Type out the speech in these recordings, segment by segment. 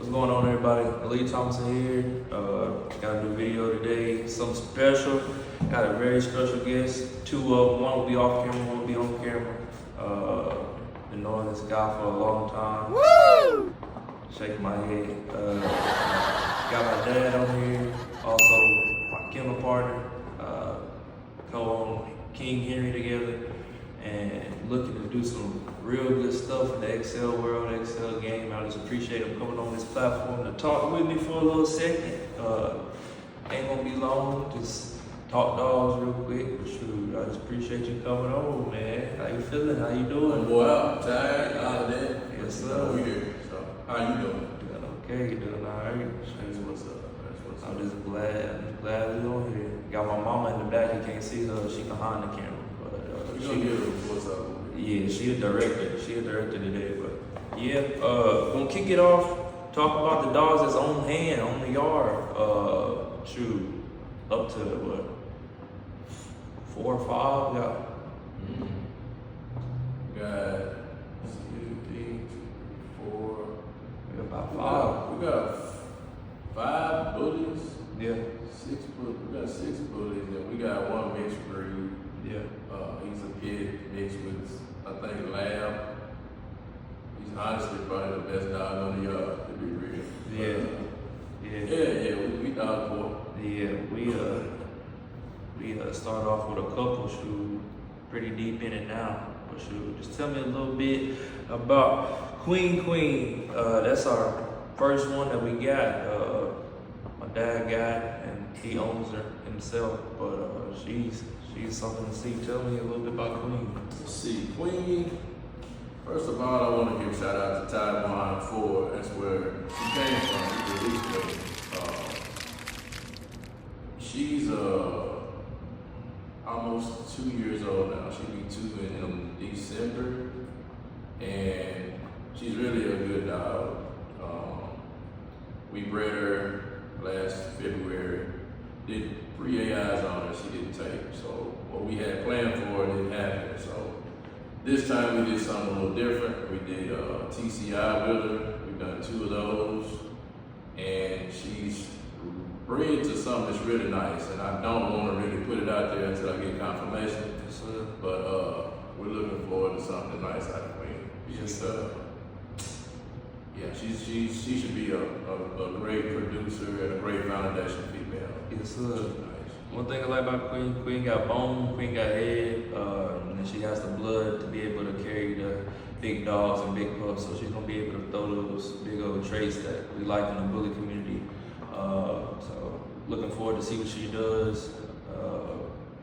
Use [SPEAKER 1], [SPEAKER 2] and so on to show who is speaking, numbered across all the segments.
[SPEAKER 1] What's going on, everybody? Thomison here. Got a new video today. Something special. Got a very special guest. Two of them. One will be off camera, one will be on camera. Been knowing this guy for a long time.
[SPEAKER 2] Woo!
[SPEAKER 1] Shaking my head. Got my dad on here. Also, my kennel partner. Co-own King Henry together. And looking to do some real good stuff in the XL world, XL game. I just appreciate him coming on this platform to talk with me for a little second. Ain't gonna be long, just talk dogs real quick. Shoot, I just appreciate you coming on, man. How you feeling? How you doing?
[SPEAKER 2] Boy, I'm tired, all of that.
[SPEAKER 1] Yes, sir.
[SPEAKER 2] We here. So, how you doing?
[SPEAKER 1] Doing okay, you doing all right?
[SPEAKER 2] That's what's up. That's what's up.
[SPEAKER 1] I'm just glad we on here. Got my mama in the back, you can't see her, she behind the camera.
[SPEAKER 2] You gonna give her what's up?
[SPEAKER 1] Yeah, she a director. She a director today, but yeah, gonna kick it off. Talk about the dogs that's on hand, on the yard. Shoot, up to what? 4 or 5? We got.
[SPEAKER 2] We got 2, 3, 4.
[SPEAKER 1] We got about 5.
[SPEAKER 2] We got 5 bullies.
[SPEAKER 1] Yeah.
[SPEAKER 2] 6 bullies. We got 6 bullies, and we got 1 mixed breed.
[SPEAKER 1] Yeah.
[SPEAKER 2] He's a kid mixed with, I think, Lab. He's honestly probably the best dog on the yard, to be real.
[SPEAKER 1] Yeah.
[SPEAKER 2] We dog boy.
[SPEAKER 1] Yeah, we started off with a couple, shoot, pretty deep in it now. But shoot, just tell me a little bit about Queen. That's our first one that we got. My dad got, and he owns her himself. But she's something to see. Tell me a little bit about Queen.
[SPEAKER 2] Let's see, Queen. First of all, I want to give a shout out to Taiwan for that's where she came from. She released her. She's almost 2 years old now. She'll be 2 in December, and she's really a good dog. We bred her last February. Did 3 AIs on her. She didn't take. So what we had planned for her didn't happen. So this time we did something a little different. We did TCI with her. We've done 2 of those, and she's bred to something that's really nice. And I don't want to really put it out there until I get confirmation.
[SPEAKER 1] Yes,
[SPEAKER 2] but we're looking forward to something nice out of Queen. She should be a great producer and a great foundation female.
[SPEAKER 1] Yes, sir. Nice. One thing I like about Queen got bone, Queen got head, and she has the blood to be able to carry the big dogs and big pups, so she's gonna be able to throw those big old traits that we like in the bully community. So looking forward to see what she does.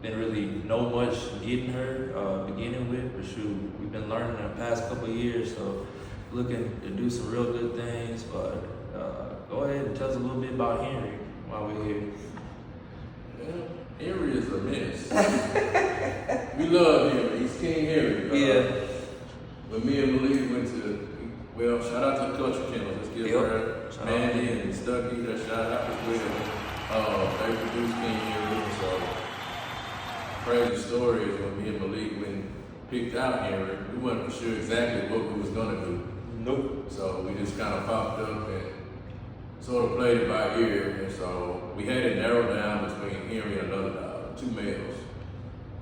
[SPEAKER 1] Didn't really know much getting her beginning with, but shoot, we've been learning in the past couple of years, so looking to do some real good things. But go ahead and tell us a little bit about Henry while we're here.
[SPEAKER 2] Henry is a menace. We love him. He's King Henry.
[SPEAKER 1] Yeah.
[SPEAKER 2] When me and Malik went to, well, shout out to the Culture Kennels. Let's give her Mandy and Stucky a shout out as well. They produced King Henry. So, crazy story is when me and Malik picked out Henry, we wasn't sure exactly what we was gonna do.
[SPEAKER 1] Nope.
[SPEAKER 2] So we just kind of popped up and sort of played it by ear. And so we had it narrowed down between Henry and another dog, 2 males.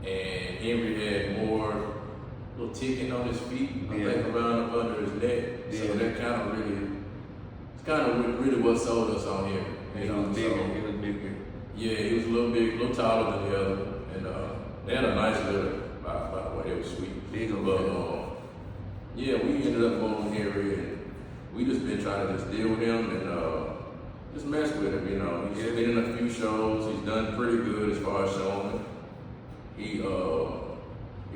[SPEAKER 2] And Henry had more little ticking on his feet, I think around up under his neck. So that kind of really what sold us on Henry.
[SPEAKER 1] He was bigger.
[SPEAKER 2] Yeah, he was a little big, a little taller than the other. And they had a nice litter, by the way. It was sweet.
[SPEAKER 1] Big old
[SPEAKER 2] yeah, we ended up going Henry, and we just been trying to just deal with him and just mess with him, you know. He's been in a few shows. He's done pretty good as far as showing. He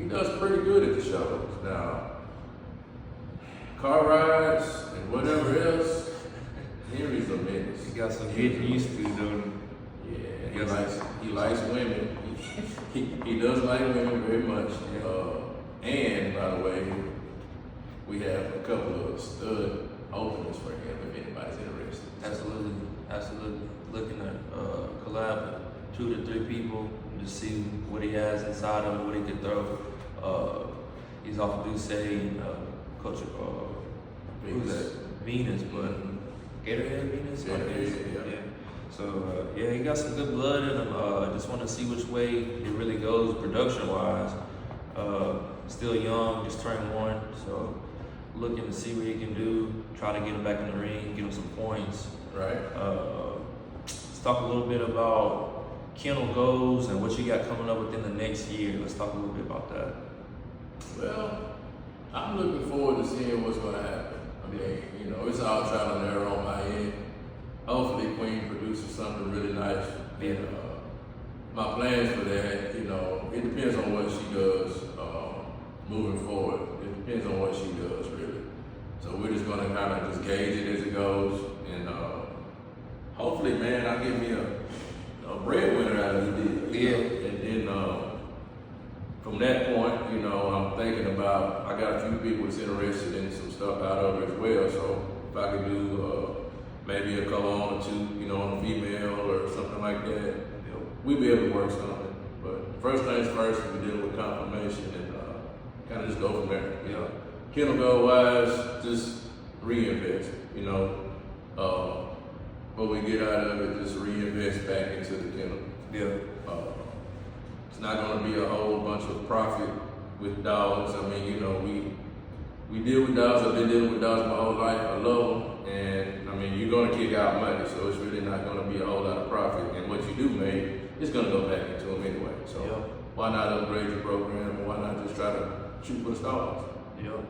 [SPEAKER 2] does pretty good at the shows. Now, car rides and whatever else, Henry's a menace.
[SPEAKER 1] He got some getting used to, though.
[SPEAKER 2] Yeah, he likes women. He does like women very much. And by the way, we have a couple of stud openings for him if anybody's interested.
[SPEAKER 1] Absolutely. Looking at collab with 2 to 3 people to see what he has inside of him, what he could throw. He's off of Duce, Coach Venus, but Gatorhead Venus.
[SPEAKER 2] Yeah.
[SPEAKER 1] So yeah, he got some good blood in him. Just want to see which way it really goes production wise. Still young, just turned 1, so looking to see what he can do. Try to get him back in the ring, get him some points.
[SPEAKER 2] Right.
[SPEAKER 1] Let's talk a little bit about kennel goals and what you got coming up within the next year. Let's talk a little bit about that.
[SPEAKER 2] Well, I'm looking forward to seeing what's going to happen. I mean, you know, it's all trial and error on my end. Hopefully, Queen produces something really nice. And my plans for that, you know, it depends on what she does moving forward. It depends on what she does, really. So we're just going to kind of just gauge it as it goes. And hopefully, man, I get me a breadwinner out of the deal.
[SPEAKER 1] Yeah.
[SPEAKER 2] And then from that point, you know, I'm thinking about, I got a few people that's interested in some stuff out of it as well. So if I could do maybe a cologne or 2, you know, on a female or something like that, you know, we'd be able to work something. But first things first, we deal with confirmation and kind of just go from there. You know, kennel goal wise, just reinvest. You know, what we get out of it, just reinvest back into the kennel.
[SPEAKER 1] Yeah.
[SPEAKER 2] It's not going to be a whole bunch of profit with dogs. I mean, you know, we deal with dogs. I've been dealing with dogs my whole life. I love them, and I mean, you're going to kick out money, so it's really not going to be a whole lot of profit. And what you do make, it's going to go back into them anyway. So why not upgrade your program, and why not just try to shoot for the stars?
[SPEAKER 1] Yep,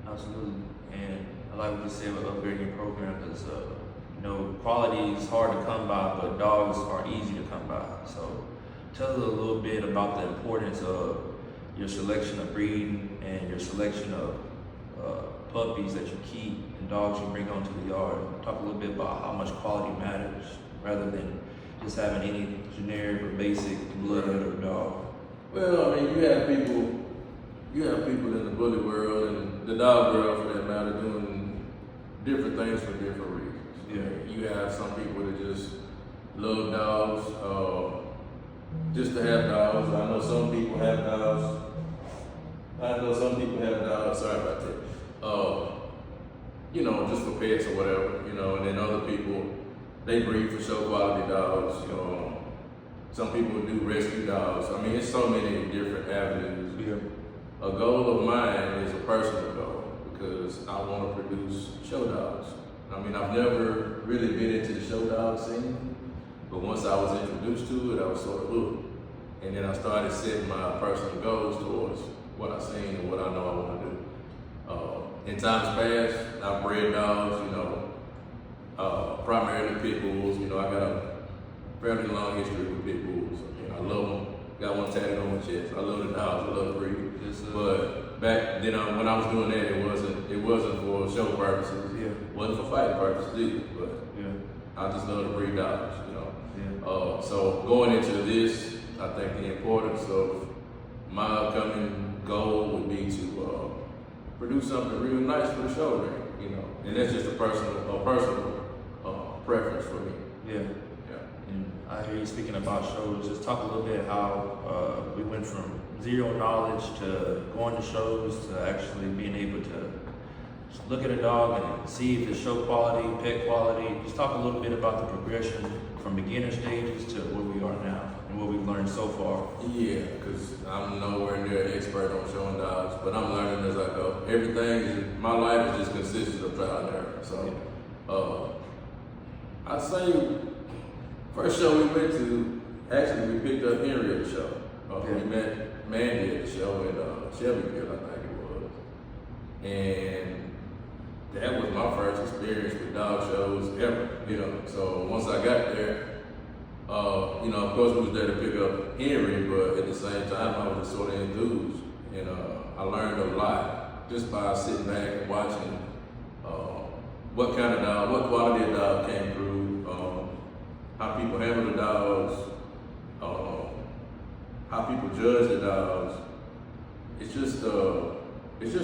[SPEAKER 1] absolutely. And I like what you said with upgrading your program because you know, quality is hard to come by, but dogs are easy to come by. So tell us a little bit about the importance of your selection of breeding and your selection of puppies that you keep and dogs you bring onto the yard. Talk a little bit about how much quality matters rather than just having any generic or basic blood or dog.
[SPEAKER 2] Well, I mean, you have people in the bully world and the dog world for that matter doing different things for different reasons.
[SPEAKER 1] Yeah.
[SPEAKER 2] You have some people that just love dogs, just to have dogs. I know some people have dogs. Sorry about that. You know, just for pets or whatever. You know, and then other people, they breed for show quality dogs. You know, some people do rescue dogs. I mean, it's so many different avenues.
[SPEAKER 1] Yeah.
[SPEAKER 2] A goal of mine is a personal goal because I want to produce show dogs. I mean, I've never really been into the show dog scene, but once I was introduced to it, I was sort of hooked. And then I started setting my personal goals towards what I've seen and what I know I want to do. In times past, I've bred dogs, you know, primarily pit bulls. You know, I got a fairly long history with pit bulls. You know, I love them. Got one tatted on my chest. I love the dogs. I love the breed.
[SPEAKER 1] Yes,
[SPEAKER 2] but back then, when I was doing that, it wasn't for show purposes.
[SPEAKER 1] Yeah.
[SPEAKER 2] It wasn't for fighting purposes either. But
[SPEAKER 1] Yeah.
[SPEAKER 2] I just love to breed dogs. You know.
[SPEAKER 1] Yeah.
[SPEAKER 2] So going into this, I think the importance of my upcoming goal would be to produce something real nice for the show ring. You know, and that's just a personal preference for me.
[SPEAKER 1] Yeah. And I hear you speaking about shows. Just talk a little bit how we went from zero knowledge to going to shows to actually being able to just look at a dog and see if it's show quality, pet quality. Just talk a little bit about the progression from beginner stages to where we are now and what we've learned so far.
[SPEAKER 2] Yeah, because I'm nowhere near an expert on showing dogs, but I'm learning as I go. My life is just consistent of trial and error. So I'd say first show we went to, actually we picked up Henry at the show. We met Mandy at the show in Shelbyville, I think it was. And that was my first experience with dog shows ever, you know. So once I got there, you know, of course we was there to pick up Henry, but at the same time I was just sort of enthused. And I learned a lot just by sitting back and watching what kind of dog, what quality of dog came through, how people handle the dogs, how people judge the dogs. It's just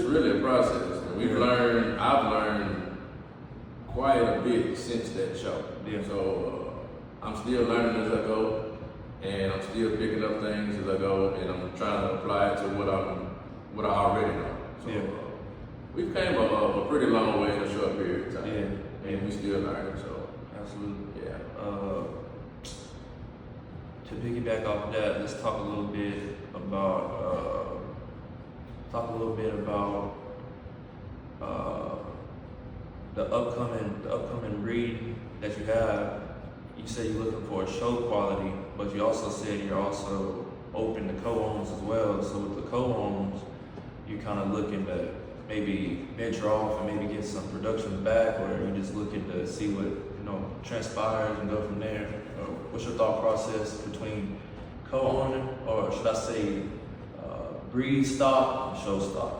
[SPEAKER 2] really a process. And I've learned quite a bit since that show.
[SPEAKER 1] Yeah.
[SPEAKER 2] So I'm still learning as I go, and I'm still picking up things as I go, and I'm trying to apply it to what I already know. So we've came a pretty long way in a short period of time.
[SPEAKER 1] Yeah.
[SPEAKER 2] and we still learning. So
[SPEAKER 1] Absolutely.
[SPEAKER 2] yeah.
[SPEAKER 1] To piggyback off that, let's talk a little bit about the upcoming breed that you have. You said you're looking for a show quality, but you also said you're also open to co-owns as well. So with the co-owns, you're kind of looking to maybe venture off and maybe get some production back, or you're just looking to see what transpires and go from there. What's your thought process between co-owning, or should I say, breed stock and show stock?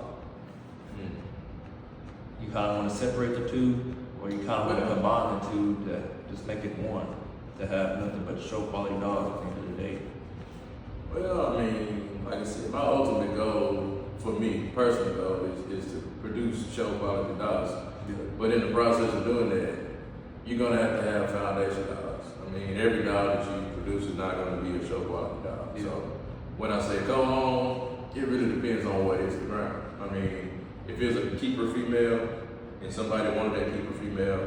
[SPEAKER 1] You kind of want to separate the two, or you kind of want to combine the two to just make it one, to have nothing but show quality dogs at the end of the day?
[SPEAKER 2] Well, I mean, like I said, my ultimate goal, for me, personal goal, is to produce show quality dogs.
[SPEAKER 1] Yeah.
[SPEAKER 2] But in the process of doing that, you're gonna have to have foundation dogs. I mean, every dog that you produce is not gonna be a show quality dog.
[SPEAKER 1] Yeah.
[SPEAKER 2] So when I say co-own, it really depends on what is the ground. I mean, if it's a keeper female and somebody wanted that keeper female,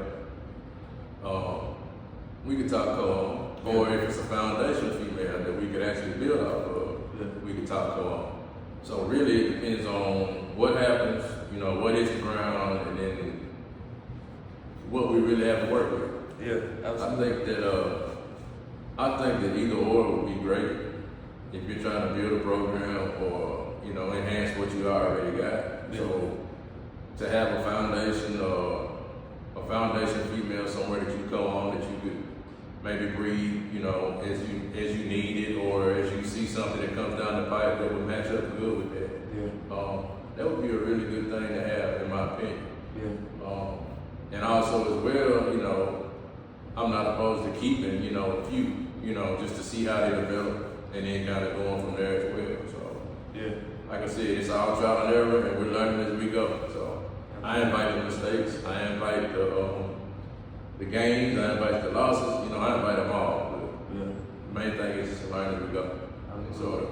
[SPEAKER 2] we could talk co-own. Or if it's a foundation female that we could actually build off of, we could talk co-own. So really it depends on what happens, what is the ground, and then what we really have to work with.
[SPEAKER 1] Yeah,
[SPEAKER 2] absolutely. I think that either or would be great if you're trying to build a program or enhance what you already got.
[SPEAKER 1] Yeah.
[SPEAKER 2] So to have a foundation or a foundation female somewhere that you co-own, that you could maybe breed, as you need it, or as you see something that comes down the pipe that would match up good with that.
[SPEAKER 1] Yeah.
[SPEAKER 2] That would be a really good thing to have, in my opinion.
[SPEAKER 1] Yeah.
[SPEAKER 2] And also as well, I'm not opposed to keeping, a few, just to see how they develop, and then kind of going from there as well. So
[SPEAKER 1] Yeah.
[SPEAKER 2] like I said, it's all trial and error, and we're learning as we go. So I invite the mistakes, I invite the gains, I invite the losses, I invite them all. But
[SPEAKER 1] Yeah.
[SPEAKER 2] the main thing is to learn as we go, and sort of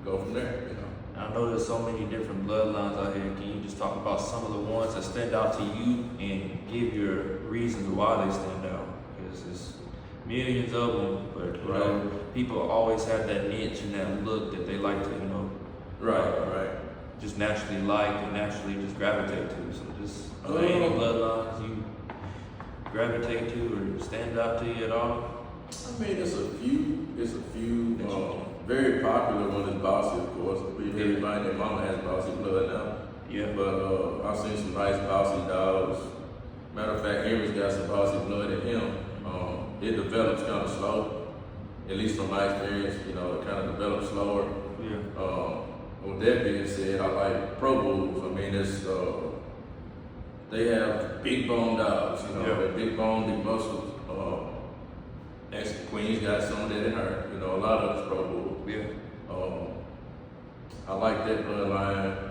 [SPEAKER 2] go from there.
[SPEAKER 1] I know there's so many different bloodlines out here. Can you just talk about some of the ones that stand out to you and give your reasons why they stand out? Because there's millions of them, but people always have that niche and that look that they like to,
[SPEAKER 2] Right.
[SPEAKER 1] just naturally like and naturally just gravitate to. So just are there any bloodlines you gravitate to or stand out to you at all?
[SPEAKER 2] I mean, it's a few. Very popular one is Bossy, of course. Everybody and mama has Bossy blood now.
[SPEAKER 1] Yeah.
[SPEAKER 2] But I've seen some nice Bossy dogs. Matter of fact, Henry's got some Bossy blood in him. It develops kind of slow, at least from my experience. It kind of develops slower.
[SPEAKER 1] Yeah.
[SPEAKER 2] With that being said, I like Pro Bulls. I mean, they have big bone dogs. They're big bone, big muscles. Actually, Queen's got some of that in her. A lot of it's Pro Bulls.
[SPEAKER 1] Yeah.
[SPEAKER 2] I like that bloodline.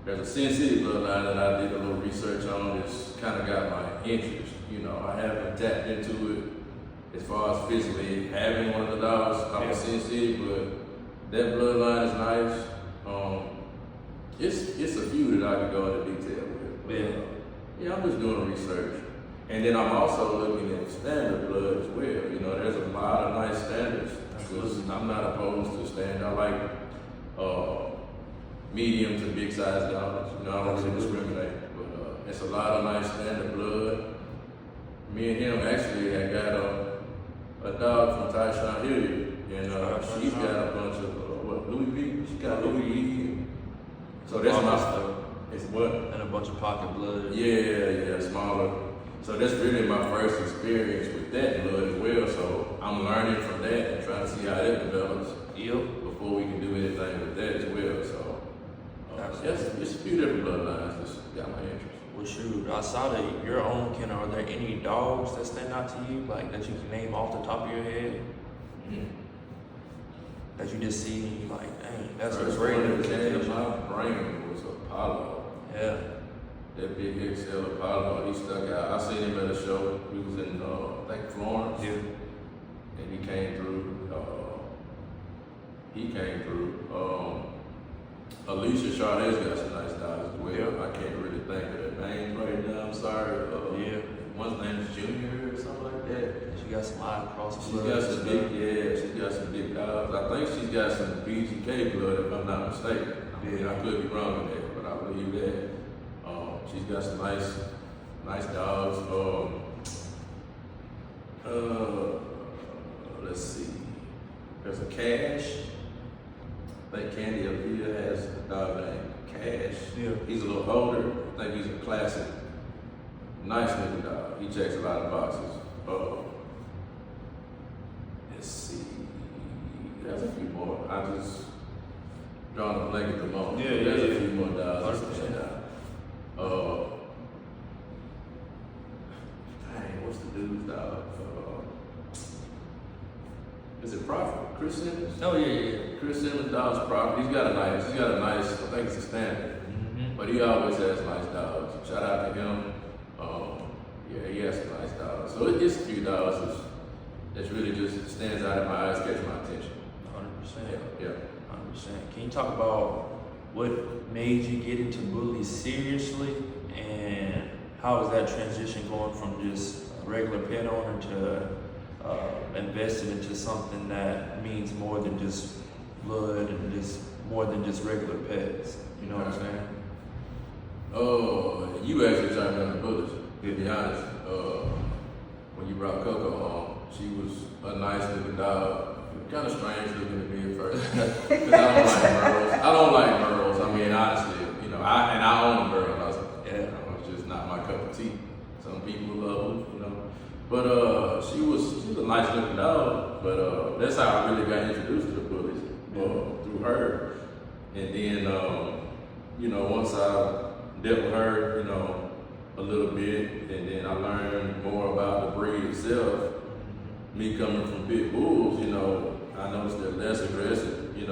[SPEAKER 2] There's a Sin City bloodline that I did a little research on. It's kind of got my interest. I haven't tapped into it as far as physically having one of the dogs off of Sin City, but that bloodline is nice. It's a few that I could go into detail with. Yeah, I'm just doing research. And then I'm also looking at standard blood as well. There's a lot of nice standards. I'm not opposed to standard. I like medium to big size dogs. I don't really discriminate. But it's a lot of nice standard blood. Me and him actually had got a dog from Tyshawn Hilliard. And she's got a bunch of Louis V. She got Louis V. So that's my stuff. It's what?
[SPEAKER 1] And a bunch of pocket blood.
[SPEAKER 2] Yeah, smaller. So that's really my first experience with that blood as well. So I'm learning from that and trying to see how that develops. Before we can do anything with that as well. So it's a few different bloodlines that's got my interest.
[SPEAKER 1] Well, shoot, outside of your own kin, are there any dogs that stand out to you, like that you can name off the top of your head? That you just see and you're like, dang, that's a great
[SPEAKER 2] one that came to my brain was Apollo.
[SPEAKER 1] Yeah.
[SPEAKER 2] That big XL Apollo, he stuck out. I seen him at a show. We was in, I think, Florence.
[SPEAKER 1] Yeah.
[SPEAKER 2] And he came through. Alicia Charlet's got some nice dogs as well. I can't really think of their names right now. I'm sorry. one's name is Junior or something like that.
[SPEAKER 1] She got some eye cross
[SPEAKER 2] She's
[SPEAKER 1] blood.
[SPEAKER 2] got some big, she's got some big dogs. I think she's got some BGK blood, if I'm not mistaken. I mean, I could be wrong with that, but I believe that. She's got some nice dogs. Let's see. There's a Cash. I think Candy up here has a dog named Cash.
[SPEAKER 1] Yeah.
[SPEAKER 2] He's a little older. I think he's a classic. Nice looking dog. He checks a lot of boxes. Let's see. There's a few more. I just drawing a blank at the moment.
[SPEAKER 1] Yeah,
[SPEAKER 2] There's
[SPEAKER 1] yeah,
[SPEAKER 2] a few more dogs.
[SPEAKER 1] 100%.
[SPEAKER 2] Dang, what's the dude's dog? Is it Prophet? Chris Simmons?
[SPEAKER 1] Oh yeah.
[SPEAKER 2] Chris Simmons' dog's Prophet. He's got a nice, I think it's a standard.
[SPEAKER 1] Mm-hmm.
[SPEAKER 2] But he always has nice dogs. Shout out to him. He has some nice dogs. So it's a few dogs that's really just stands out in my eyes, catch my attention.
[SPEAKER 1] 100%.
[SPEAKER 2] Yeah.
[SPEAKER 1] 100%. Can you talk about what made you get into bullies seriously, and how is that transition going from just a regular pet owner to invested into something that means more than just blood and just more than just regular pets? You know what I'm saying?
[SPEAKER 2] You actually turned me on the bullies, to be honest. When you brought Coco home, she was a nice looking dog. Kind of strange looking to me at first. Because I don't like Merles. I mean, honestly, I own a Merle. It's just not my cup of tea. Some people love them, But she was a nice looking dog. But that's how I really got introduced to the bullies, through her. And then, once I dealt with her, a little bit, and then I learned more about the breed itself. Me coming from Pit Bulls, I noticed they're less aggressive. You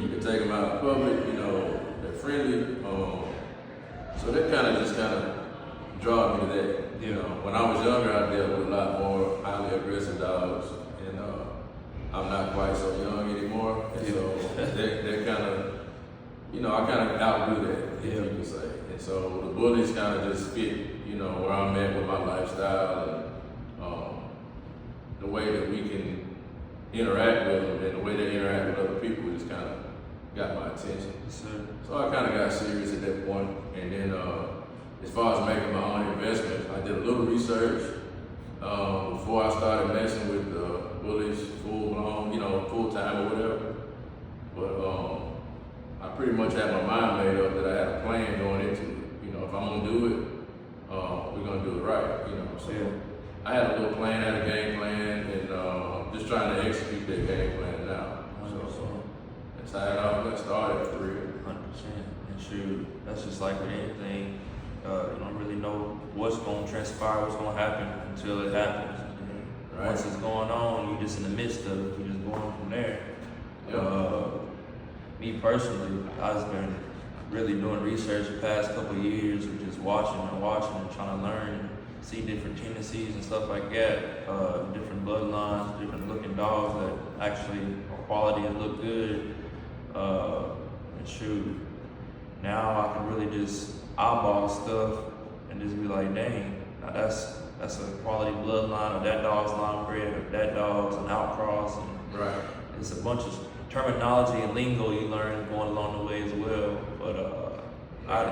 [SPEAKER 2] can take them out in public. They're friendly. So that kind of draw me to that. When I was younger, I dealt with a lot more highly aggressive dogs, and I'm not quite so young anymore. And so that kind of, I kind of outgrew that, if you can say. And so the bullies kind of just fit, where I'm at with my lifestyle and the way that we can interact with them and the way they interact with other people just kind of got my attention. So I kind of got serious at that point. And then as far as making my own investment, I did a little research before I started messing with the bullies full blown, full time or whatever. But I pretty much had my mind made up that I had a plan going into it. If I'm gonna do it, we're gonna do it right. So I had a little plan, had a game plan, and just trying to execute that game plan now. So that's how it all got started for real.
[SPEAKER 1] 100%. And shoot, that's just like with anything. You don't really know what's going to transpire, what's going to happen until it happens.
[SPEAKER 2] Right.
[SPEAKER 1] Once it's going on, you're just in the midst of it. You're just going from there. Me personally, I've been really doing research the past couple of years, of just watching and trying to learn, see different tendencies and stuff like that, different bloodlines, different looking dogs that actually are quality and look good. And shoot, now I can really just eyeball stuff and just be like, dang, now that's a quality bloodline, or that dog's line bred, or that dog's an outcross. And
[SPEAKER 2] right.
[SPEAKER 1] It's a bunch of terminology and lingo you learn going along the way as well. But I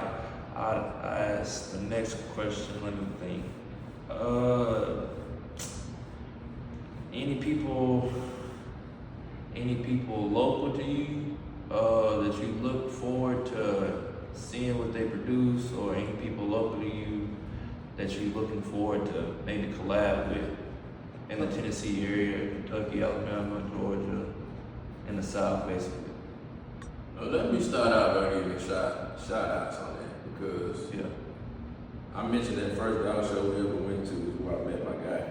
[SPEAKER 1] ask the next question. Let me think. Any people local to you that you look forward to seeing what they produce, or any people local to you that you're looking forward to maybe collab with in the Tennessee area, Kentucky, Alabama, Georgia, in the South, basically?
[SPEAKER 2] Let me start out by giving shout outs on that, because I mentioned that first dog show we ever went to is where I met my guy.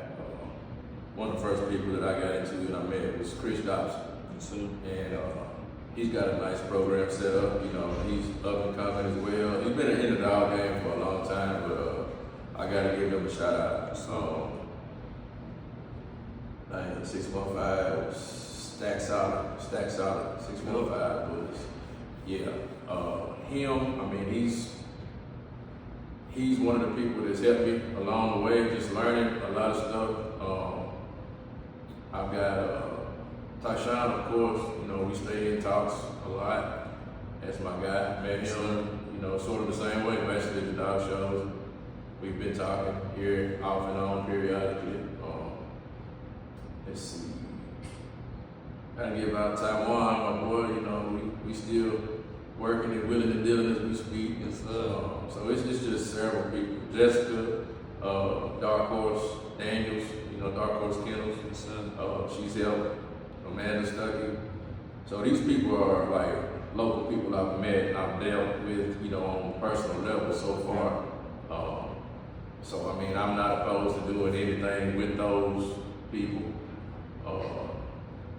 [SPEAKER 2] One of the first people that I got into and I met was Chris Dobson. And he's got a nice program set up. He's up and coming as well. He's been in the dog game for a long time, but I gotta give him a shout out. 615 Stack Solid, 615 Bullies. Yeah, him. I mean, he's one of the people that's helped me along the way, just learning a lot of stuff. I've got Thomison, of course, you know, we stay in talks a lot. That's my guy, met him, you know, sort of the same way, basically the dog shows. We've been talking here off and on periodically. Let's see. Gotta give out Taiwan, my boy, you know, we still working and willing and dealing as we speak. And so it's just several people. Jessica, Dark Horse Daniels, you know, Dark Horse Kennels. She's helped. Amanda Stuckey. So these people are like local people I've met and I've dealt with, you know, on a personal level so far. So I mean, I'm not opposed to doing anything with those people.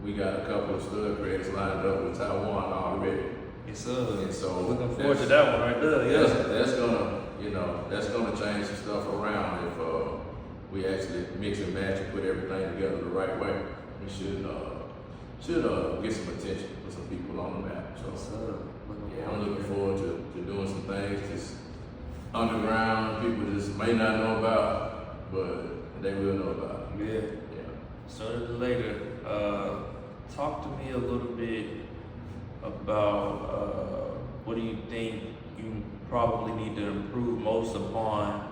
[SPEAKER 2] We got a couple of stud creators lined up with Taiwan already.
[SPEAKER 1] Yes, sir.
[SPEAKER 2] And so
[SPEAKER 1] looking forward to that one right there. Yeah,
[SPEAKER 2] that's gonna, you know, that's gonna change some stuff around if we actually mix and match and put everything together the right way. We should get some attention for some people on the map. So yeah, I'm looking forward to doing some things just underground. People just may not know about, but they will know about.
[SPEAKER 1] Yeah. Sooner than later. Talk to me a little bit about what do you think you probably need to improve most upon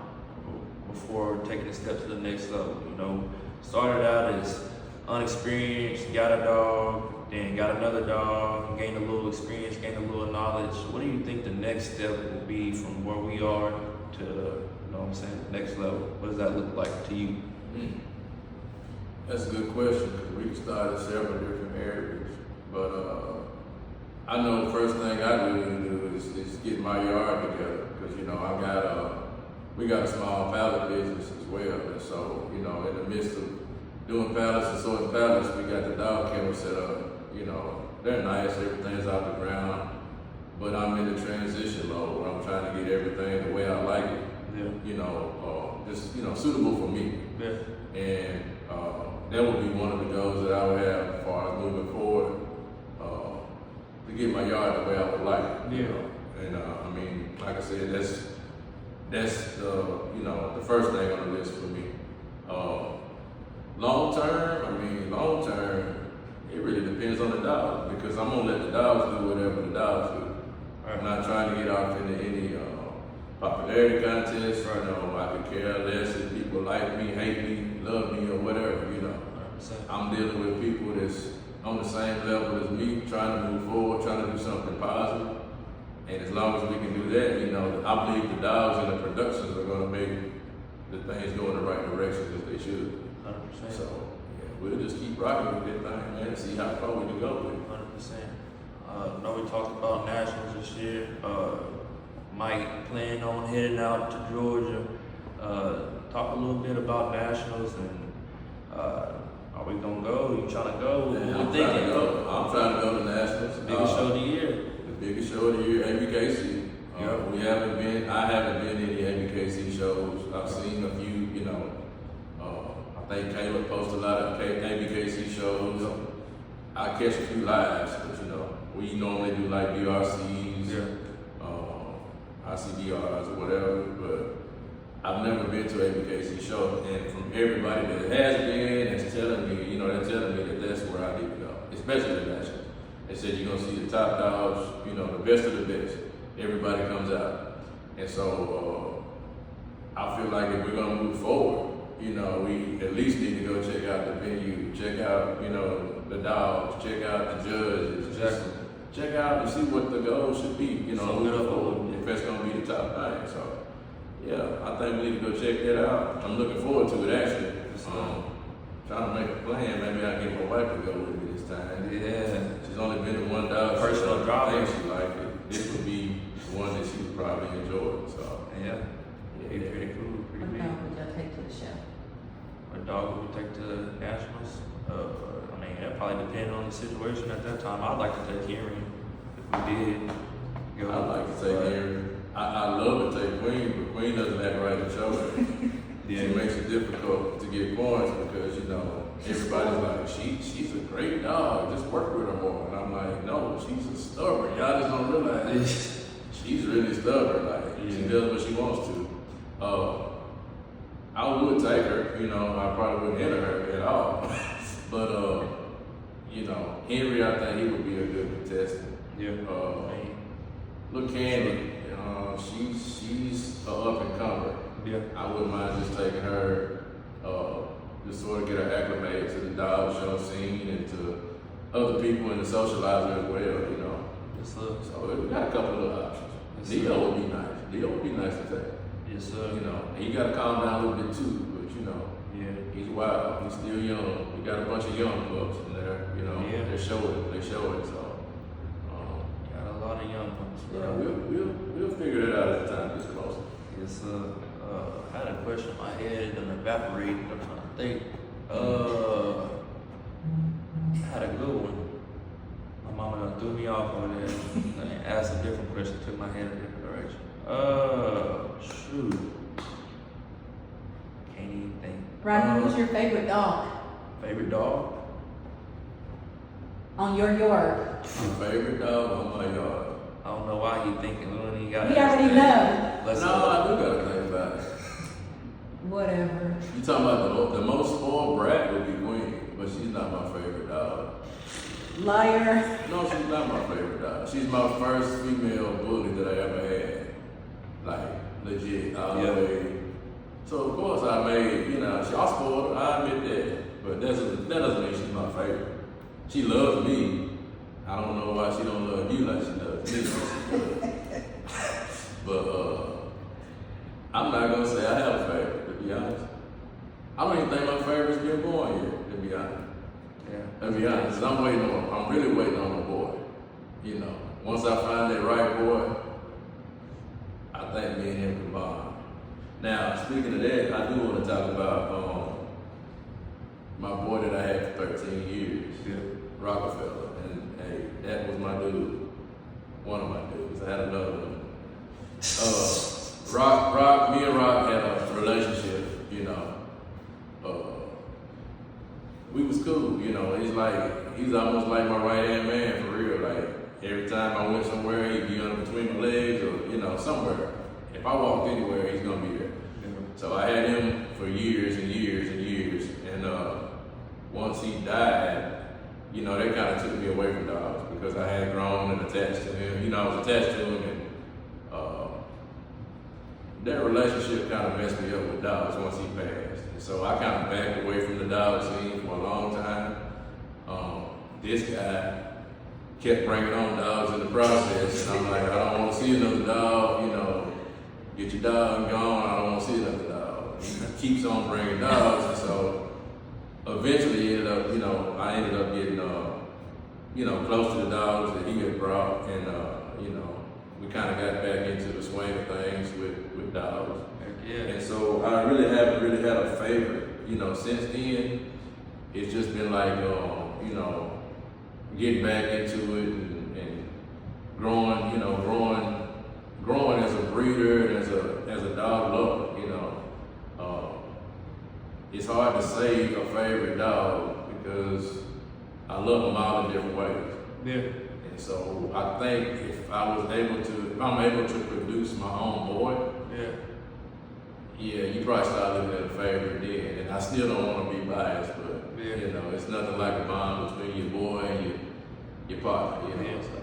[SPEAKER 1] before taking a step to the next level. You know, started out as unexperienced, got a dog, then got another dog, gained a little experience, gained a little knowledge. What do you think the next step will be from where we are to, you know what I'm saying, the next level? What does that look like to you?
[SPEAKER 2] That's a good question because we started several different areas. But I know the first thing I really do is get my yard together because, you know, we got a small pallet business as well. And so, you know, in the midst of doing pallets and sorting pallets, we got the dog kennel set up. You know, they're nice, everything's out the ground. But I'm in the transition mode where I'm trying to get everything the way I like it.
[SPEAKER 1] Yeah.
[SPEAKER 2] You know, just, you know, suitable for me.
[SPEAKER 1] Yeah.
[SPEAKER 2] And that would be one of the goals that I would have as far as moving forward, to get my yard the way I would like it.
[SPEAKER 1] Yeah.
[SPEAKER 2] You know? And I mean, like I said, that's you know, the first thing on the list for me. Long term, it really depends on the dog because I'm gonna let the dogs do whatever the dogs do. I'm not trying to get off into any popularity contest.
[SPEAKER 1] Right.
[SPEAKER 2] You know, I could care less if people like me, hate me, love me, or whatever. You know,
[SPEAKER 1] 100%.
[SPEAKER 2] I'm dealing with people that's on the same level as me, trying to move forward, trying to do something positive. And as long as we can do that, you know, I believe the dogs and the productions are going to make the things go in the right direction as they should.
[SPEAKER 1] 100%.
[SPEAKER 2] So yeah, we'll just keep rocking with that thing, man, and see how far we can go with it.
[SPEAKER 1] 100%. I know we talked about nationals this year. Mike planning on heading out to Georgia. Talk a little bit about nationals and are we gonna go? You trying to go?
[SPEAKER 2] Yeah,
[SPEAKER 1] What we thinking?
[SPEAKER 2] I'm trying to go to nationals.
[SPEAKER 1] Biggest show of the year.
[SPEAKER 2] The biggest show of the year, ABKC.
[SPEAKER 1] Yeah.
[SPEAKER 2] I haven't been in any ABKC shows. I've seen a few, you know. I think Caleb posts a lot of ABKC shows. I catch a few lives, but you know, we normally do like BRCs, ICBRs or whatever, but I've never been to an ABKC show, and from everybody that has been is telling me, you know, they're telling me that that's where I need to go, especially the national. They said you're gonna see the top dogs, you know, the best of the best. Everybody comes out, and so I feel like if we're gonna move forward, you know, we at least need to go check out the venue, check out, you know, the dogs, check out the judges,
[SPEAKER 1] Exactly.
[SPEAKER 2] check out and see what the goal should be, you know,
[SPEAKER 1] So
[SPEAKER 2] moving forward, if that's gonna be the top thing. So, yeah, I think we need to go check that out. I'm looking forward to it actually. Trying to make a plan. Maybe I get my wife to go with me this time.
[SPEAKER 1] Yeah.
[SPEAKER 2] She's only been to one dog.
[SPEAKER 1] Personal driver.
[SPEAKER 2] I think she liked it. This would be the one that she would probably enjoy. So,
[SPEAKER 1] Yeah. Pretty cool. Pretty
[SPEAKER 3] What
[SPEAKER 1] big.
[SPEAKER 3] dog would y'all take to the show?
[SPEAKER 1] What dog would we take to the nationals? I mean, that probably depend on the situation at that time. I'd like to take Henry if we did. Go.
[SPEAKER 2] I'd like to take Aaron. I love to take Queen, but Queen doesn't act right to show it.
[SPEAKER 1] Yeah.
[SPEAKER 2] It makes it difficult to get points because, you know, everybody's like, she's a great dog, just work with her more. And I'm like, no, she's a stubborn. Y'all just don't realize she's really stubborn. Like, she does what she wants to. I would take her, you know, I probably wouldn't enter her at all. But, you know, Henry, I think he would be a good contestant.
[SPEAKER 1] Yeah.
[SPEAKER 2] Look, Candy, she's an up and comer.
[SPEAKER 1] Yeah.
[SPEAKER 2] I wouldn't mind just taking her, just sort of get her acclimated to the dog show scene and to other people in the socializer as well, you know.
[SPEAKER 1] Yes, sir.
[SPEAKER 2] So we got a couple of little options.
[SPEAKER 1] Yes,
[SPEAKER 2] Leo would be nice. Leo would be nice to take.
[SPEAKER 1] Yes, sir.
[SPEAKER 2] You know, and you got to calm down a little bit too, but you know,
[SPEAKER 1] Yeah.
[SPEAKER 2] he's wild. He's still young. We got a bunch of young pups in there. You know,
[SPEAKER 1] Yeah.
[SPEAKER 2] they show it. They show it. So,
[SPEAKER 1] Got a lot of young ones.
[SPEAKER 2] yeah, we'll figure it out as the time gets closer.
[SPEAKER 1] Yes, sir. I had a question in my head and evaporated. I'm trying to think. I had a good one. My mama done threw me off over there and asked a different question, took my head in a different direction. Shoot. Can't even think.
[SPEAKER 3] Rodney, who's your favorite dog
[SPEAKER 1] Favorite dog?
[SPEAKER 3] on your yard?
[SPEAKER 2] My favorite dog on my yard.
[SPEAKER 1] I don't know why he thinking when he got.
[SPEAKER 3] We already know.
[SPEAKER 1] Let's
[SPEAKER 2] No, I do gotta think about it.
[SPEAKER 3] Whatever.
[SPEAKER 2] You talking about the most spoiled brat would be Queen, but she's not my favorite dog.
[SPEAKER 3] Liar.
[SPEAKER 2] No, she's not my favorite dog. She's my first female bully that I ever had. Like, legit, all the
[SPEAKER 1] Yeah.
[SPEAKER 2] way. So, of course, I made, you know, she all spoiled her, I admit that. But that doesn't mean she's my favorite. She loves me. I don't know why she don't love you like she loves me. But, I'm not gonna say I have a favorite, to be honest. I don't even think my favorite's been born yet, to be honest.
[SPEAKER 1] Yeah.
[SPEAKER 2] To be honest, 'cause I'm really waiting on a boy. You know, once I find that right boy, I think me and him can bond. Now, speaking of that, I do want to talk about my boy that I had for 13 years,
[SPEAKER 1] Yeah.
[SPEAKER 2] Rockefeller, and hey, that was my dude, one of my dudes. I had another one. Me and Rock had a relationship, you know. We was cool, you know. He's almost like my right hand man for real. Like every time I went somewhere, he'd be under between my legs or, you know, somewhere. If I walked anywhere, he's gonna be there.
[SPEAKER 1] Yeah.
[SPEAKER 2] So I had him for years and years and years. And once he died, you know, that kind of took me away from dogs because I had grown and attached to him. You know, I was attached to him, and that relationship kind of messed me up with dogs once he passed. And so I kind of backed away from the dog scene for a long time. This guy kept bringing on dogs in the process, and I'm like, I don't want to see another dog, you know, get your dog gone, I don't want to see another dog. He keeps on bringing dogs, and so eventually I ended up getting, close to the dogs that he had brought, and, we kind of got back into the swing of things with dogs.
[SPEAKER 1] Yeah.
[SPEAKER 2] And so I really haven't had a favorite, since then. It's just been like, getting back into it and growing as a breeder and as a dog lover, It's hard to say a favorite dog because I love them all in different ways.
[SPEAKER 1] Yeah.
[SPEAKER 2] And so I think if I'm able to produce my own boy, yeah, you probably start looking at a favorite then. And I still don't want to be biased, but it's nothing like a bond between your boy and your partner,
[SPEAKER 1] Yeah.
[SPEAKER 2] So.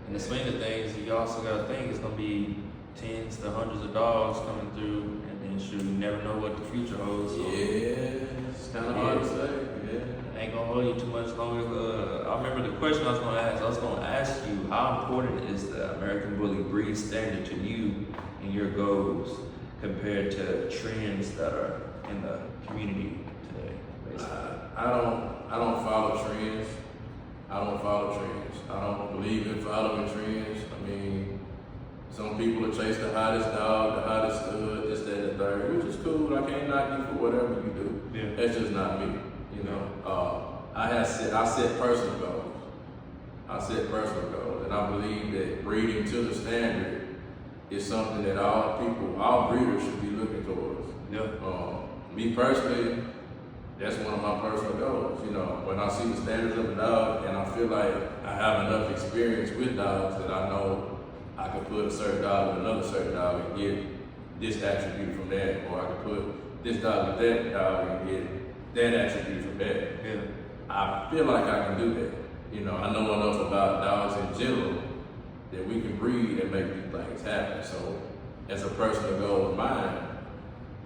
[SPEAKER 1] And the swing of things, you also got to think it's going to be tens to hundreds of dogs coming through, and then shoot, you never know what the future holds. So
[SPEAKER 2] Yeah, it's kind of hard to say. Yeah.
[SPEAKER 1] I ain't going to hold you too much longer. I remember the question I was going to ask. I was going to ask you, how important is the American Bully breed standard to you and your goals compared to trends that are in the community today, basically?
[SPEAKER 2] I don't follow trends. I don't believe in following trends. I mean, some people will chase the hottest dog, the hottest stud, this, that, and the third, which is cool. I can't knock you for whatever you do.
[SPEAKER 1] Yeah.
[SPEAKER 2] That's just not me. I set personal goals. And I believe that breeding to the standard is something that all breeders should be looking towards.
[SPEAKER 1] Yeah.
[SPEAKER 2] Me personally, that's one of my personal goals. When I see the standards of a dog and I feel like I have enough experience with dogs that I know I can put a certain dog with another certain dog and get this attribute from that, or I could put this dog with that dog and get that attribute from that.
[SPEAKER 1] Yeah.
[SPEAKER 2] I feel like I can do that. You know, I know enough about dogs in general that we can breed and make these things happen. So, as a personal goal of mine,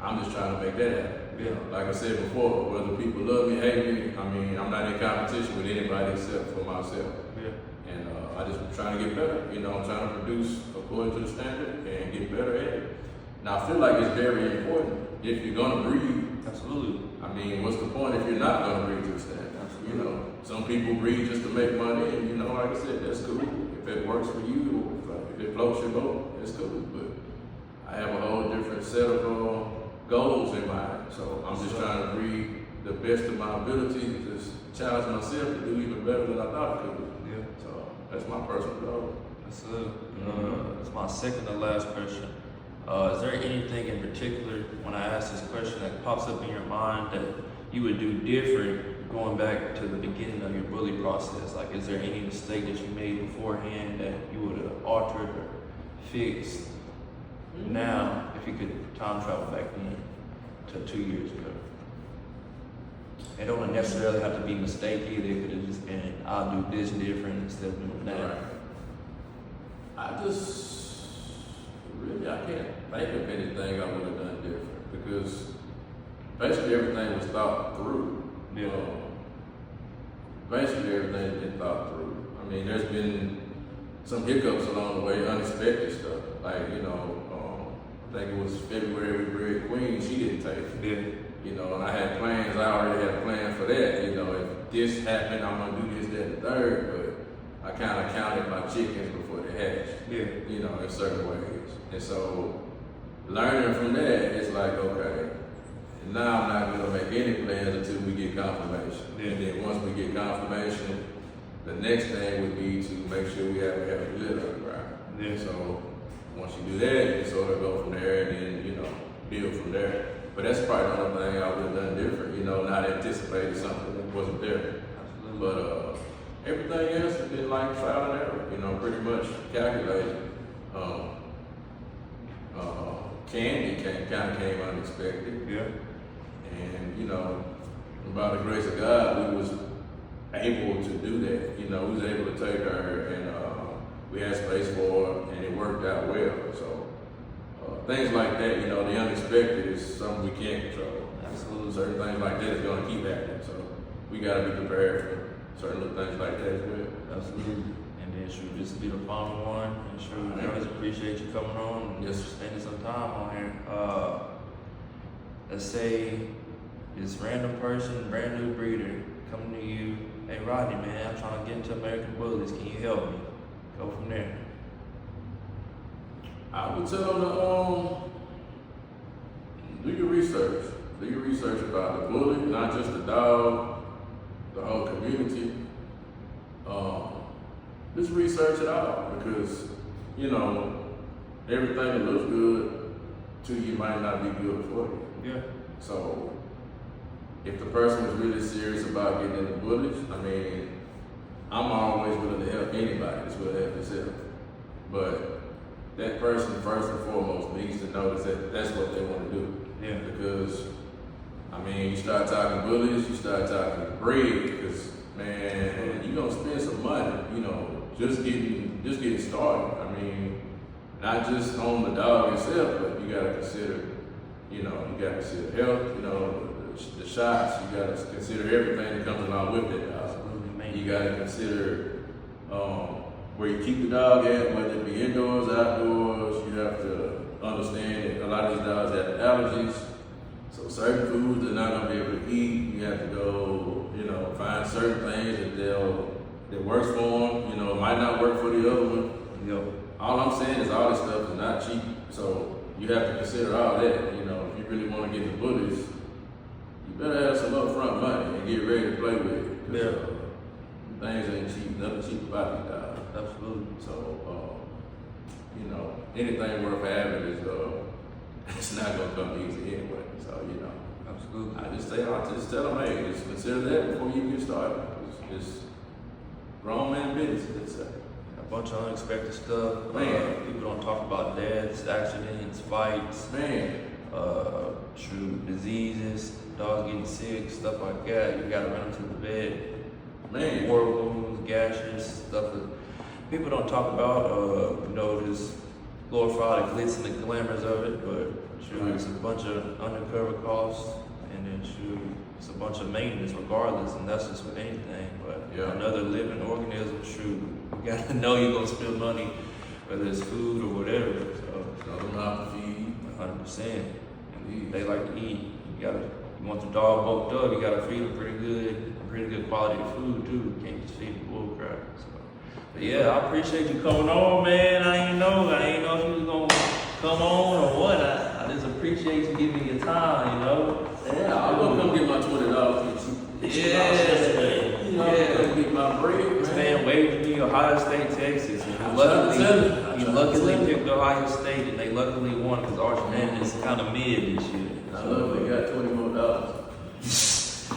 [SPEAKER 2] I'm just trying to make that happen.
[SPEAKER 1] Yeah.
[SPEAKER 2] Like I said before, whether people love me, hate me, I mean, I'm not in competition with anybody except for myself.
[SPEAKER 1] Yeah.
[SPEAKER 2] And I just trying to get better. You know, I'm trying to produce according to the standard and get better at it. Now, I feel like it's very important if you're gonna breed.
[SPEAKER 1] Absolutely.
[SPEAKER 2] I mean, what's the point if you're not gonna breed to the standard? You know, some people breed just to make money, and you know, like I said, that's cool. If it works for you, if it floats your boat, that's cool. But I have a whole different set of goals in mind. So I'm just trying to breed the best of my ability and just challenge myself to do even better than I thought I could.
[SPEAKER 1] Yeah.
[SPEAKER 2] So that's my personal goal.
[SPEAKER 1] That's that's my second to last question. Is there anything in particular when I ask this question that pops up in your mind that you would do different going back to the beginning of your bully process? Like, is there any mistake that you made beforehand that you would have altered or fixed now if you could time travel back then to 2 years ago? It don't necessarily have to be mistake either. It could have just been, I'll do this different instead of doing that.
[SPEAKER 2] Right. I just really, I can't think of anything I would have done different because basically everything was thought through.
[SPEAKER 1] Yeah.
[SPEAKER 2] Basically everything has been thought through. I mean, there's been some hiccups along the way, unexpected stuff. Like, you know, I think it was February we bred Queen, she didn't take it.
[SPEAKER 1] Yeah.
[SPEAKER 2] You know, and I had plans, I already had a plan for that. You know, if this happened, I'm gonna do this, that, and the third, but I kind of counted my chickens before they hatched.
[SPEAKER 1] Yeah.
[SPEAKER 2] You know, in certain ways. And so, learning from that, it's like, okay, now I'm not gonna make any plans until we get confirmation.
[SPEAKER 1] Yeah.
[SPEAKER 2] And then once we get confirmation, the next thing would be to make sure we have a healthy litter on the ground.
[SPEAKER 1] Yeah.
[SPEAKER 2] So once you do that, you can sort of go from there and then, you know, build from there. But that's probably another thing I would have done different, you know, not anticipating something that wasn't there.
[SPEAKER 1] Absolutely.
[SPEAKER 2] But everything else has been like trial and error, you know, pretty much calculated. Candy kind of came unexpected.
[SPEAKER 1] Yeah.
[SPEAKER 2] And, you know, by the grace of God, we was able to do that. You know, we was able to take her and we had space for her and it worked out well. So things like that, you know, the unexpected is something we can't control.
[SPEAKER 1] Absolutely.
[SPEAKER 2] Certain things like that is going to keep happening. So we got to be prepared for certain little things like that as well.
[SPEAKER 1] Absolutely. And then should just be the final one. And sure, we always appreciate you coming on and
[SPEAKER 2] Yes.
[SPEAKER 1] just spending some time on here. Let's say this random person, brand new breeder, coming to you, hey Rodney, man, I'm trying to get into American Bullies. Can you help me? Go from there.
[SPEAKER 2] I would tell them to do your research. Do your research about the bully, not just the dog, the whole community. Just research it out because, you know, everything that looks good to you might not be good for you.
[SPEAKER 1] Yeah.
[SPEAKER 2] So, if the person was really serious about getting into bullies, I mean, I'm always willing to help anybody that's willing to help themselves. But that person, first and foremost, needs to notice that that's what they want to do.
[SPEAKER 1] Yeah.
[SPEAKER 2] Because, I mean, you start talking bullies, you start talking breed, because, man, you're going to spend some money, you know, just getting started. I mean, not just on the dog itself, but you got to consider, you know, you got to consider health, you know, the shots, you got to consider everything that comes along with that dog.
[SPEAKER 1] Absolutely, man.
[SPEAKER 2] You got to consider where you keep the dog at, whether it be indoors, outdoors. You have to understand that a lot of these dogs have allergies. So certain foods they're not going to be able to eat. You have to go, you know, find certain things that works for them. You know, it might not work for the other one.
[SPEAKER 1] Yep.
[SPEAKER 2] All I'm saying is all this stuff is not cheap. So you have to consider all that. You know, if you really want to get the bullies, you better have some upfront money and get ready to play with it. 'Cause,
[SPEAKER 1] Yeah.
[SPEAKER 2] Things ain't cheap. Nothing cheap about these dogs.
[SPEAKER 1] Absolutely.
[SPEAKER 2] So, you know, anything worth having is, it's not gonna come easy anyway. So, you know,
[SPEAKER 1] Absolutely.
[SPEAKER 2] I just tell them, hey, just consider that before you get started. It's grown man business, let's say.
[SPEAKER 1] a bunch of unexpected stuff.
[SPEAKER 2] Man.
[SPEAKER 1] People don't talk about deaths, accidents, fights,
[SPEAKER 2] Man,
[SPEAKER 1] diseases, dogs getting sick, stuff like that. You gotta run them to the vet.
[SPEAKER 2] man.
[SPEAKER 1] War wounds, gashes, stuff that people don't talk about. Just glorify the glitz and the glamours of it, but it's a bunch of undercover costs, and then it's a bunch of maintenance regardless, and that's just with anything. But
[SPEAKER 2] Yeah.
[SPEAKER 1] another living organism, you gotta know you're gonna spend money, whether it's food or whatever. So
[SPEAKER 2] Another mouth to feed.
[SPEAKER 1] 100%. And they like to eat. You want the dog bulked up, you gotta feed them pretty good quality of food too. You can't just feed the bull crap. So. But yeah, I appreciate you coming on, man. I ain't know if you was gonna come on or what. I just appreciate you giving me your time,
[SPEAKER 2] Yeah, I'm gonna come get my $20.
[SPEAKER 1] Yeah.
[SPEAKER 2] Come get my bread,
[SPEAKER 1] This
[SPEAKER 2] man.
[SPEAKER 1] man waved to me Ohio State, Texas. And
[SPEAKER 2] I'm trying to tell you.
[SPEAKER 1] you luckily picked Ohio State, and they luckily won because Arch Manning is kind of mid this year.
[SPEAKER 2] I love it. Got $20 more.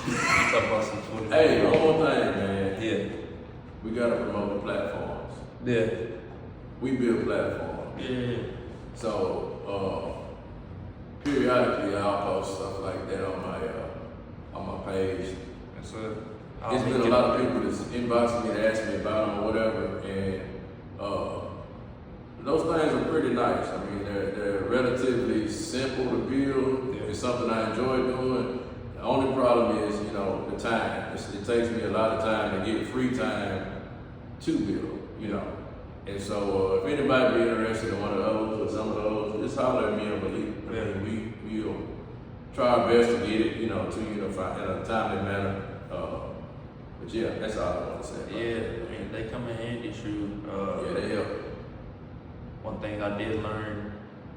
[SPEAKER 1] Talk about some 20.
[SPEAKER 2] Hey, one more thing, man.
[SPEAKER 1] Yeah.
[SPEAKER 2] We gotta promote the platforms.
[SPEAKER 1] Yeah.
[SPEAKER 2] We build platforms.
[SPEAKER 1] Yeah.
[SPEAKER 2] So periodically I'll post stuff like that on my page.
[SPEAKER 1] That's it.
[SPEAKER 2] There's been a lot of people that's inboxing me to ask me about them or whatever, and those things are pretty nice. I mean, they're relatively simple to build.
[SPEAKER 1] Yeah.
[SPEAKER 2] It's something I enjoy doing. The only problem is, the time. It takes me a lot of time to get free time to build, And so if anybody be interested in one of those or some of those, just holler at me on the link. I mean, we'll try our best to get it, to you in a timely manner. But yeah, that's all I want to say.
[SPEAKER 1] Yeah, they come in handy,
[SPEAKER 2] Yeah, they help.
[SPEAKER 1] One thing I did learn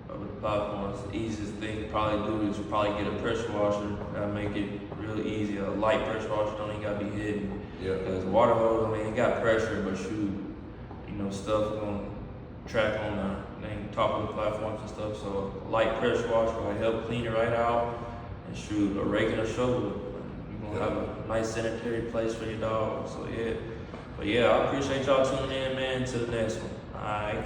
[SPEAKER 1] with the platforms, the easiest thing to probably do is get a pressure washer. That'll make it real easy. A light pressure washer don't even gotta be hidden.
[SPEAKER 2] Yeah.
[SPEAKER 1] Because water hose, it got pressure, but stuff gonna track on the top of the platforms and stuff. So a light pressure washer will help clean it right out. And a rake and a shovel, you're gonna have a nice sanitary place for your dog. So yeah. But yeah, I appreciate y'all tuning in, man, to the next one. Alright.